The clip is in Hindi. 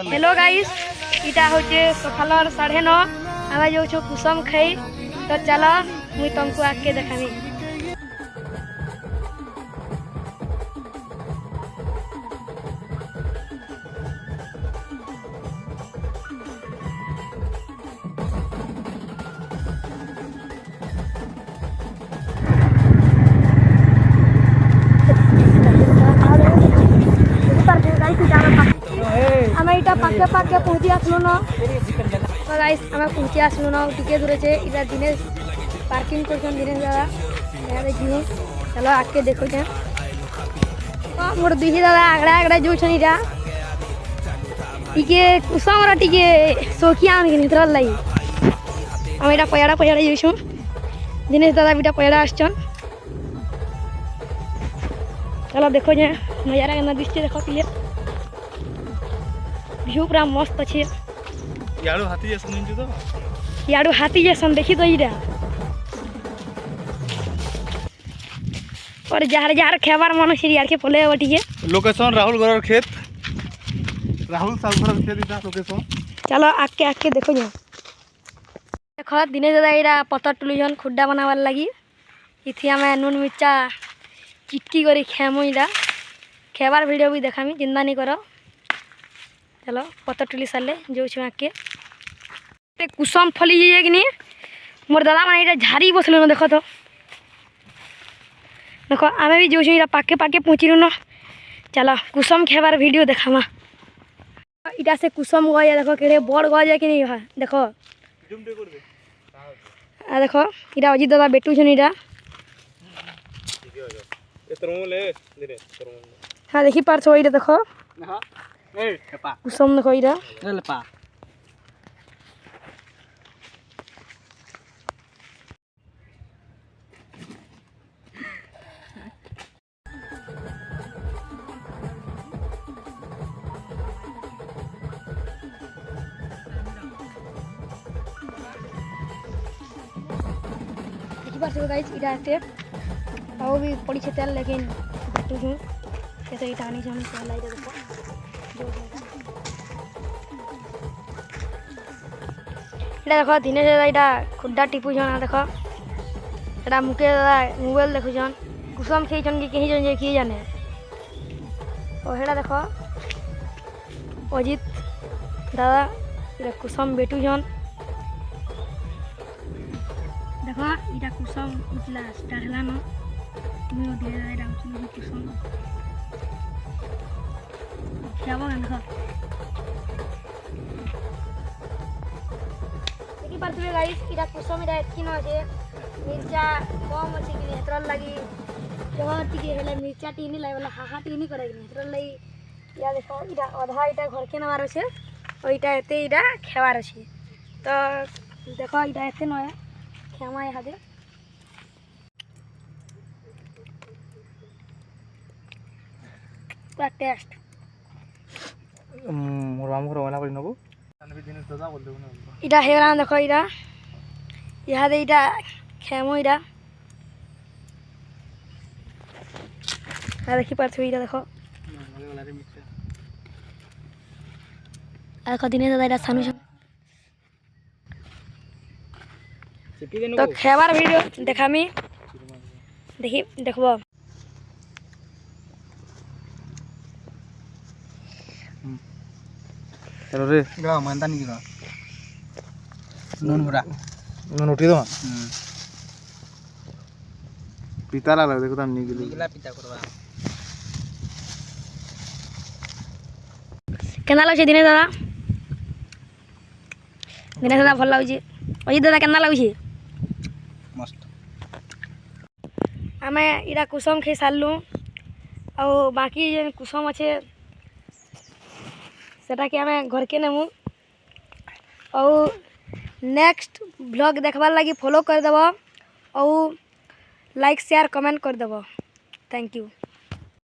हेलो गाइस, इटा होचे सकाल 9:30 आम जो कुसुम खाई। तो चलो मुई तुमको आके देखामी। आम इटा पाके पाके पहुँची आसलु न। तो गाइस आम पहुँची आसलु न टिके दूर से। इटा दिनेश पार्किंग कर दिनेश दादा यहाँ देखिए। चलो आके देखो जे मोर दुही दादा आगड़ा आगड़ा जो इटा टिके कुसम टिके सोखिया नितर लगी आम इटा पयाड़ा पयाड़ा जो दिनेश दादा भी पयाड़ा आसन। चलो देखो जे नजारा के दृश्य देखो क्लियर व्यू पूरा मस्त अच्छे। याडू हाथी जैसन तो याडू हाथी जैसन देखी तो इरा और जार जार खेबार मन से यार के पले बटिए। लोकेशन राहुल गौर खेत, राहुल सालभर खेत इटा लोकेशन। चलो आके आके देखो जे देखो दिनेश दादा इरा पत्थर टुलुजन खुड्डा बनावार लगी। इथि आमे नून मिर्चा चिटकी करी खेमु। इरा खेबार वीडियो भी देखामी, चिंता नहीं करो। चलो पत्थर टुली सारे जो आके कुसुम फली जाइए कि नहीं मोर दादा मैंने इटा झाड़ी बसलु न। देखो तो देखो आमे भी जो इटा पाके पाके पहुँचलु न। चलो कुसुम खेबार वीडियो देखामा। इटा से कुसुम गए देखो केड़े बड़ गए कि नहीं है देखो। देखो इटा अजित दादा बेटू छन इटा। हाँ देखी पार्थ इटा देखो कुसुम देखो इटा। गाइस इटा आते और भी पड़ी छे तेल लेकिन तू हूँ कैसे इटा आनी जानी तेल लाई देखो जो इटा देखो दिनेश दादा इटा खुड्डा टिपू जन। देखो इटा मुकेश दादा मोबाइल देखु जन कुसुम खेई जन कहीं जन जे किए जाने। और हेड़ा देखो अजित दादा इटा कुसुम बेटू जन। देखो इटा कुसुम उतला स्टार्ट हला न तुम दिए दादा इटा उतला कुसुम जाबो देखो देखि पारथबे गाइस इटा कुसुम इटा एतकी न আছে मिर्चा कम আছে कि हेतर लागि जहाँ टिके हेले मिर्चा टीनी लाई वाला हाहा टीनी करे कि हेतर लागि या देखो इटा आधा इटा घर के नवार আছে और इटा एते इटा खेवार আছে। तो देखो इटा एते नया खेमा यहाँ दे पूरा टेस्ट मोर मामू को वाला कर नबो दिनेश दादा बोल देबो ना। इटा हेरा देखो इटा यहाँ दे इटा खेमो इटा देखी पारथबे इटा देखो देखो दिनेश दादा इटा सानु तो खेबार वीडियो देखामी देखी देखबो। चलो रे गा मानता नहीं गा नून भरा नून उठी दो पीता ला देखो तम निकला पिता करवा केना लागछे दिनेश दादा? दिनेश दादा भल लागछे। अजित दादा केना लागछे? मस्त। आमे इटा कुसुम खाई सारलु और बाकी जे कुसुम अच्छे सेटा कि आमे घर के नेमु और नेक्स्ट ब्लॉग देखबार लगी फॉलो कर देबो और लाइक शेयर कमेंट कर देबो। Thank you.